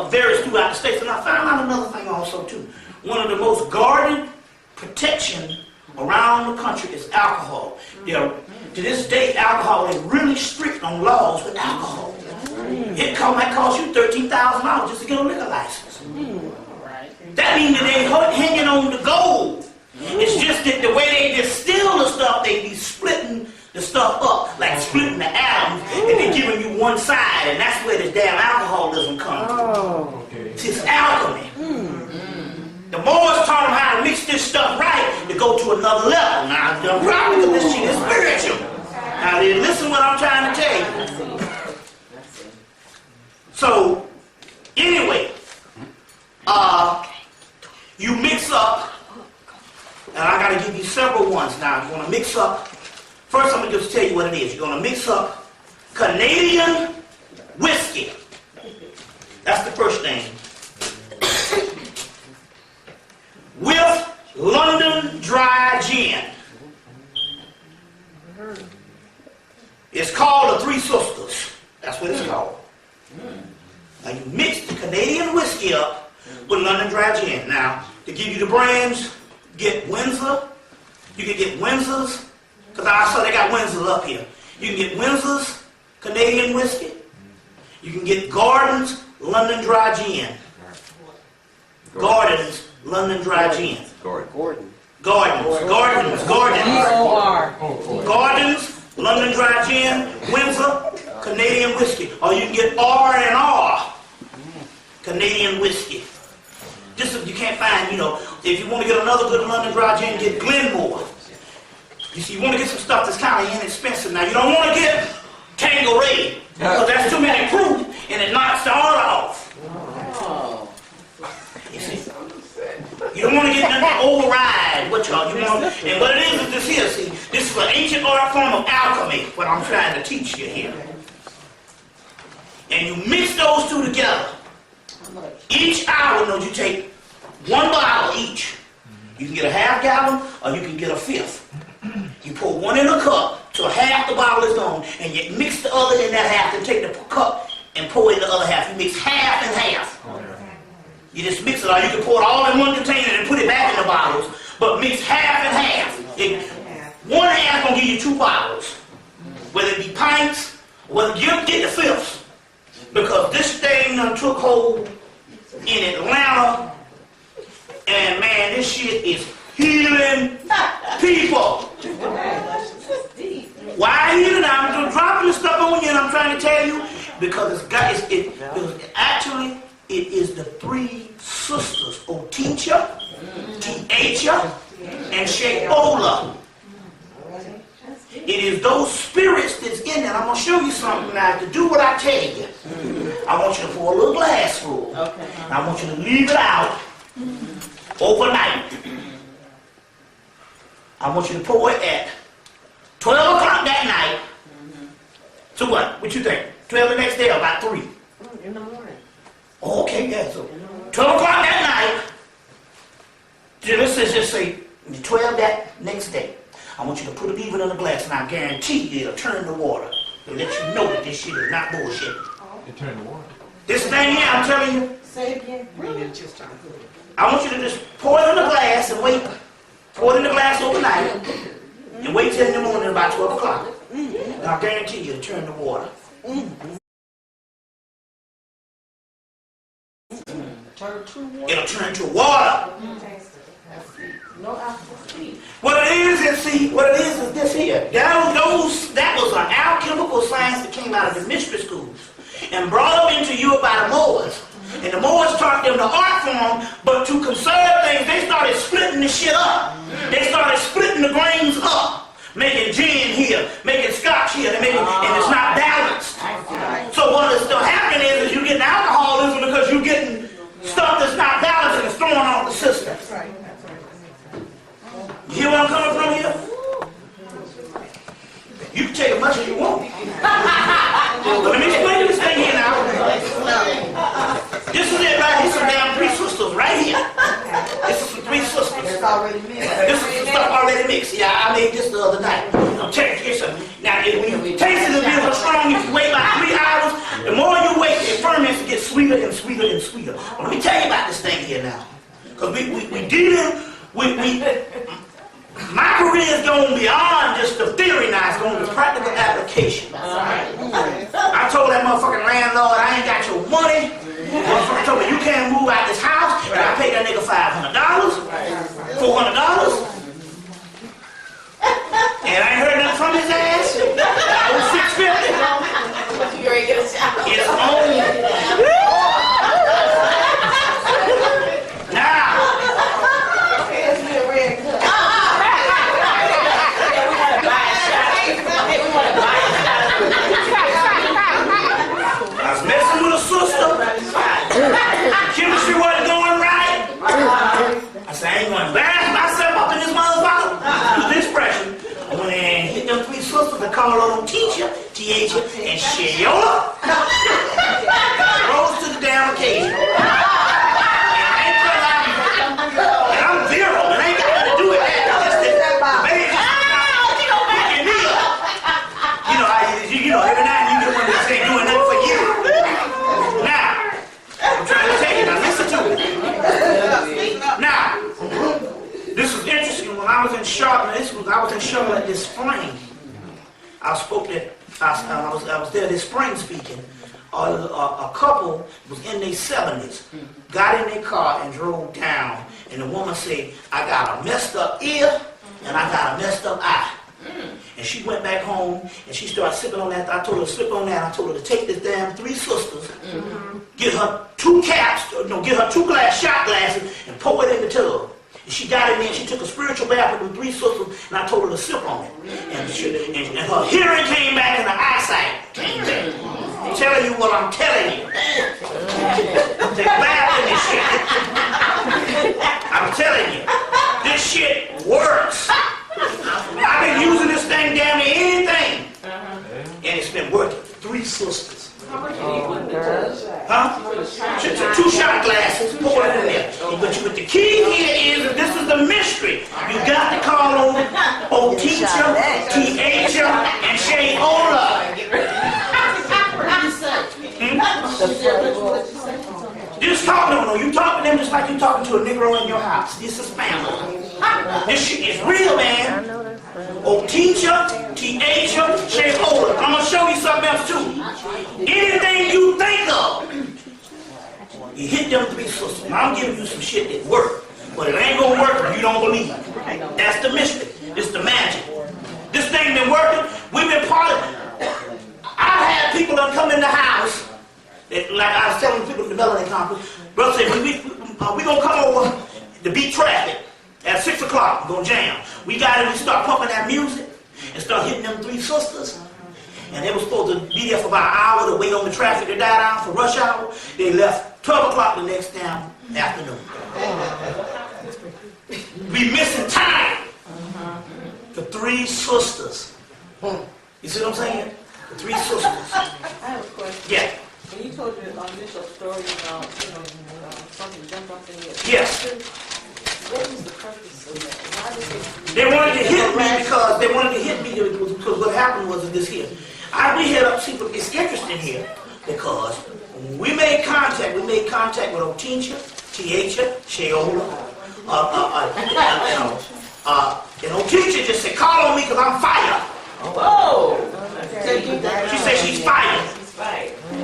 Varies throughout the states. And I found out another thing also too. One of the most guarded protection around the country is alcohol. To this day, alcohol is really strict on laws with alcohol. It might cost you $13,000 just to get a liquor license. That means that they ain't hanging on the gold. It's just that the way they distill the stuff, they be splitting the stuff up, like splitting the atoms, and they're giving you one side, and that's where this damn alcoholism comes from. It's alchemy. The more it's taught them how to mix this stuff right, to go to another level. Now, the problem is this shit is spiritual. Now, listen what I'm trying to tell you. So, anyway, you mix up, and I got to give you several ones now. You're going to mix up. First, I'm going to just tell you what it is. You're going to mix up Canadian whiskey. That's the first thing. With London Dry Gin. It's called the Three Sisters. That's what it's called. Now you mix the Canadian whiskey up with London Dry Gin. Now, to give you the brands, get Windsor. You can get Windsor's. Because I saw they got Windsor's up here. You can get Windsor's Canadian whiskey. You can get Gordon's London Dry Gin. Gordon's London Dry Gin. Gordon's London Dry Gin, Windsor Canadian whiskey. Or you can get R&R Canadian whiskey. Just if you can't find, if you want to get another good London Dry Gin, get Glenmore. You see, you want to get some stuff that's kind of inexpensive. Now, you don't want to get Tanqueray, because that's too many proof, and it knocks the order off. You see, you don't want to get nothing override. And what it is this here. See, this is an ancient art form of alchemy, what I'm trying to teach you here. And you mix those two together. Each hour, you take one bottle each. You can get a half gallon, or you can get a fifth. You pour one in a cup till half the bottle is gone, and you mix the other in that half, and take the cup and pour in the other half. You mix half and half. You just mix it all. You can pour it all in one container and put it back in the bottles, but mix half and half. One half gonna give you 2 bottles, whether it be pints, whether you get the fifths, because this thing done took hold in Atlanta, and man, this shit is healing people. Why healing? I'm dropping this stuff on you, and I'm trying to tell you because it is the Three Sisters, Otencia, Tiacha, and Sheola. It is those spirits that's in there. I'm going to show you something now. To do what I tell you, I want you to pour a little glass full. Okay. I want you to leave it out overnight. I want you to pour it at 12 o'clock that night. So what? What you think? 12 the next day or about 3? In the morning. Oh, okay, yeah. So 12 o'clock that night. Let's just say 12 that next day. I want you to put a beaver in a glass, and I guarantee you it'll turn to water. It'll let you know that this shit is not bullshit. It turned to water. This thing here, I'm telling you, Say it again. I want you to just pour it in a glass and wait. Pour it in the glass overnight and wait till in the morning about 12 o'clock. And I guarantee you it'll turn to water. Turn to water. It'll turn to water. No alcohol. What it is this here. That was an alchemical science that came out of the mystery schools and brought up into Europe by the Moors. And the Moors taught them the art form, but to conserve things, they started splitting the shit up. They started splitting the grains up, making gin here, making scotch here, and it's not balanced. So what is still happening is you getting alcoholism because you're getting stuff that's not balanced and it's throwing off the system. You hear where I'm coming from here? You can take as much as you want. But let me explain this thing here now. This is it right here. Some damn 3 sisters right here. This is some 3 sisters. It's already mixed. This is some stuff already mixed. Yeah, I made this the other night. I'm telling you something. Now, when you taste it a bit so strong, if you wait about 3 hours, the more you wait, the ferments get sweeter and sweeter and sweeter. But let me tell you about this thing here now. Because we dealing with... My career is going beyond just the theory now, it's going to practical application. I told that motherfucking landlord, I ain't got your money. Motherfucker told me, you can't move out this house. And I paid that nigga $500, $400. And I ain't heard nothing from his ass. I was $650. You ain't get a shot. It's on. Now. It's me a red cup. I was messing with a sister. Chemistry wasn't going right. I said, I ain't going to embarrass myself up in this motherfucker. Use the expression. I went in and hit them 3 sisters that called on them teacher, T-H-A, and Sheola. Rose to the damn occasion. And I'm virile. It ain't got nothing to do with that. It's just that baby picking me up. You know, every night you get one that say doing nothing for you. Now, I'm trying to tell you, now listen to me. Now, this was interesting. When I was in Charlotte, I was in Charlotte this spring. I was there this spring speaking. A couple was in their 70s, got in their car and drove down. And the woman said, I got a messed up ear and I got a messed up eye. And she went back home and she started sipping on that. I told her to slip on that. I told her to take this damn 3 sisters, get her 2 caps, get her 2 shot glasses and pour it in the tub. And she got in there and she took a spiritual bath with them 3 sisters and I told her to sip on it. And her hearing came back and her eyesight came back. I'm telling you what I'm telling you. Take a bath in this shit. I'm telling you. This shit works. I've been using this thing damn near anything. And it's been working. 3 sisters. Huh? 2 shot glasses, pour it in there. But the key here is that this is the mystery. You got to call on Oteacher, T-H-A, and Sheola. Just talk to them. You talk to them just like you talking to a Negro in your house. This is family. This shit is real, man. Oteacher, T-H-A, Sheola. I'm going to show you something else too. Anything you think of, you hit them 3 sisters. Now I'm giving you some shit that work. But it ain't going to work if you don't believe. That's the mystery. It's the magic. This thing been working. We've been part of it. I've had people that come in the house, that, like I was telling people at the Melanie Conference, brother said, we going to come over to beat traffic at 6 o'clock. We're going to jam. We got it, we start pumping that music and start hitting them 3 sisters. And they were supposed to be there for about an hour to wait on the traffic to die down for rush hour. They left 12 o'clock the next damn afternoon. We missing time for 3 sisters. You see what I'm saying? The three sisters. I have a question. Yeah. When you told your initial story about, something jumped off in your Yes. what was the purpose of that? Why did They wanted to hit me because they wanted to hit me because what happened was this here. We had up, see, it's interesting here because when we made contact with Otincha, Tiacha, Sheola, and Otincha just said, call on me because I'm fire. Whoa! She said she's fire.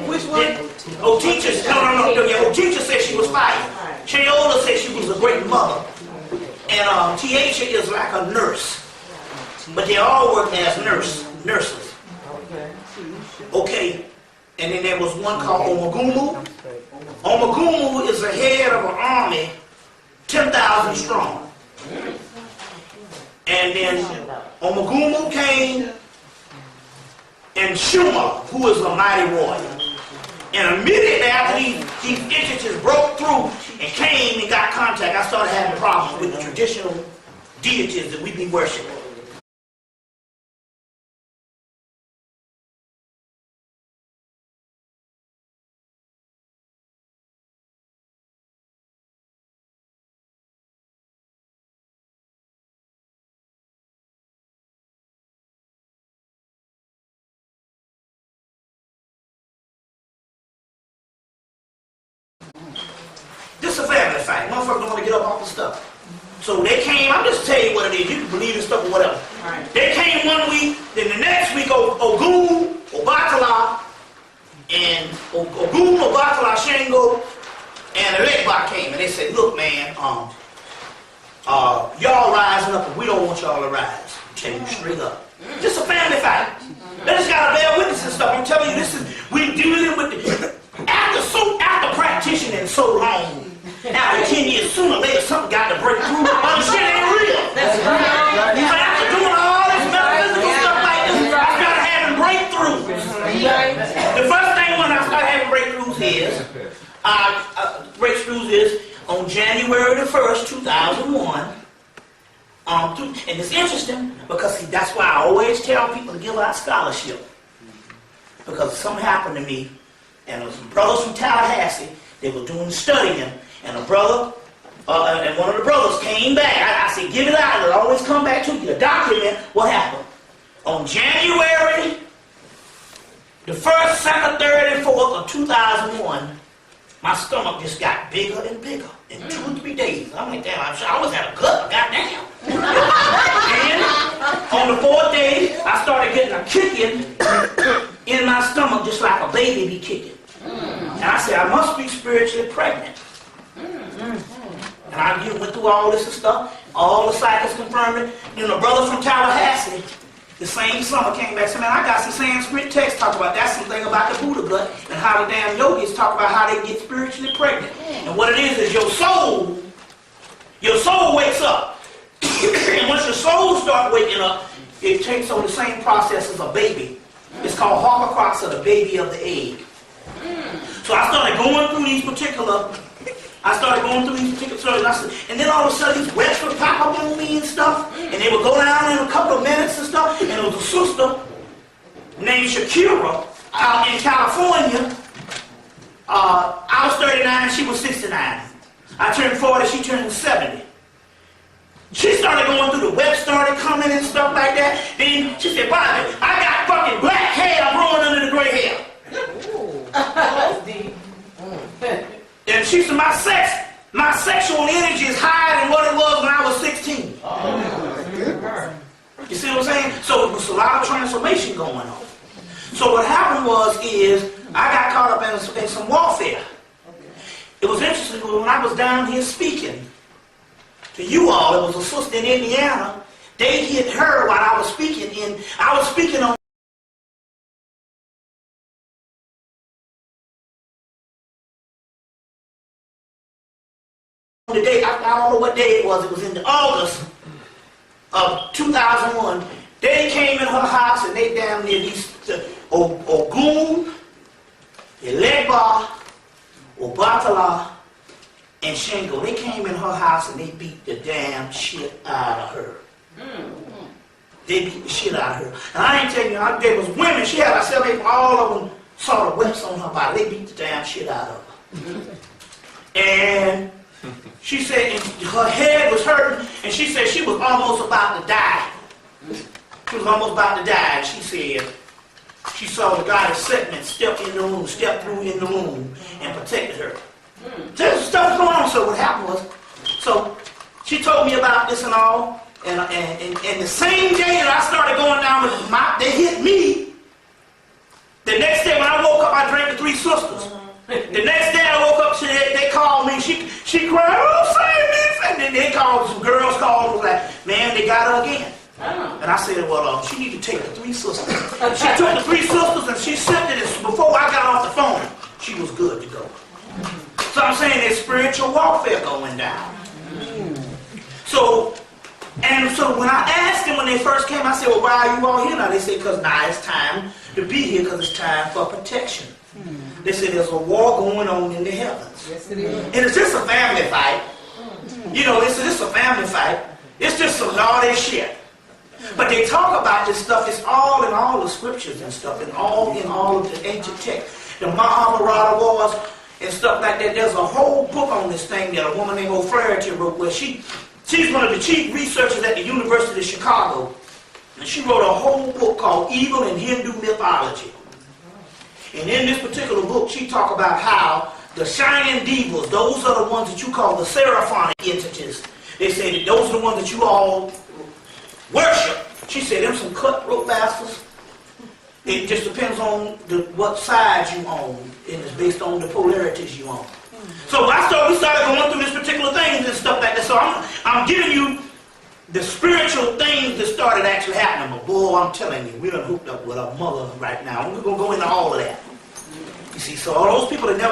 Which one? Otincha, Otincha said she was fire. Sheola said she was a great mother. And Tiacha is like a nurse. But they all work as nurses. Okay. And then there was one called Omagumu. Omagumu is the head of an army, 10,000 strong. And then Omagumu came, and Shuma, who is a mighty warrior. And immediately after these entities broke through and came and got contact, I started having problems with the traditional deities that we be worshiping. This is a family fight. Motherfuckers don't want to get up off the stuff. So they came, I'm just telling you what it is. You can believe in stuff or whatever. Right. They came one week, then the next week, Ogun, Obatala, and Ogun, Obatala, Shango, and Elekba came. And they said, look, man, y'all rising up, and we don't want y'all to rise. I'm telling you straight up. Just a family fight. They just got to bear witness and stuff. I'm telling you, we dealing with the... After practicing so long, after 10 years, sooner or later, something got to break through. Other shit ain't real. That's right. So after doing all this metaphysical stuff like this, I started having breakthroughs. The first thing when I started having breakthroughs is on January the 1st, 2001. And it's interesting because see, that's why I always tell people to give out scholarship. Because something happened to me. And there was some brothers from Tallahassee, they were doing studying, and a brother, and one of the brothers came back. I said, give it out, it'll always come back to you to document what happened. On January the 1st, 2nd, 3rd, and 4th of 2001, my stomach just got bigger and bigger in 2 or 3 days. I'm like, damn, I always had a gut, goddamn. And on the 4th day, I started getting a kicking in my stomach just like a baby be kicking. And I said, I must be spiritually pregnant. And I went through all this and stuff. All the psychics confirmed it. Then a brother from Tallahassee, the same summer, came back and said, man, I got some Sanskrit texts talk about that's something about the Buddha gut and how the damn yogis talk about how they get spiritually pregnant. And what it is your soul wakes up. And once your soul starts waking up, it takes on the same process as a baby. It's called Horcrux, or the baby of the egg. So I started going through these particular stories, and then all of a sudden these webs would pop up on me and stuff, and they would go down in a couple of minutes and stuff, and it was a sister named Shakira out in California. I was 39, she was 69. I turned 40, she turned 70. She started going through the web, started coming and stuff like that. Then she said, Bobby, I got fucking black hair growing under the gray hair. That's deep. And she said, my sexual energy is higher than what it was when I was 16. You see what I'm saying? So it was a lot of transformation going on. So what happened is I got caught up in some warfare. It was interesting when I was down here speaking to you all, it was a sister in Indiana. They hit her while I was speaking on the day, I don't know what day it was in the August of 2001. They came in her house and they damn near these Ogun, Elekba, Obatala, and Shango. They came in her house and they beat the damn shit out of her. They beat the shit out of her. And I ain't telling you, there was women, she had herself whelps on her body. They beat the damn shit out of her. And she said her head was hurting, and she said she was almost about to die. She was almost about to die, and she said she saw the God of Setman step through in the room, and protected her. There's stuff going on. So what happened was, so she told me about this and all, and the same day that I started going down with they hit me. The next day when I woke up, I drank the Three Sisters. The next day I woke up, they called me. She cried, "Oh, save me!" And then they called, some girls called, was like, "Man, they got her again." And I said, "Well, she need to take the Three Sisters." She took the Three Sisters and she sipped it. And before I got off the phone, she was good to go. So I'm saying there's spiritual warfare going down. So when I asked them when they first came, I said, "Well, why are you all here now?" They said, "Because now it's time to be here, because it's time for protection." They said there's a war going on in the heavens. Yes, it is. And it's just a family fight. You know, it's just a family fight. It's just some naughty shit. But they talk about this stuff. It's all in all the scriptures and stuff, and all in all of the ancient texts. The Mahabharata wars and stuff like that. There's a whole book on this thing that a woman named O'Flaherty wrote, where she's one of the chief researchers at the University of Chicago. And she wrote a whole book called Evil in Hindu Mythology. And in this particular book, she talked about how the shining devas, those are the ones that you call the seraphonic entities. They say that those are the ones that you all worship. She said, them some cutthroat bastards. It just depends on what side you own, and it's based on the polarities you own. So we started going through this particular things and stuff like that. So I'm giving you the spiritual things that started actually happening. But boy, I'm telling you, we done hooked up with our mother right now. We're going to go into all of that. You see, so all those people that never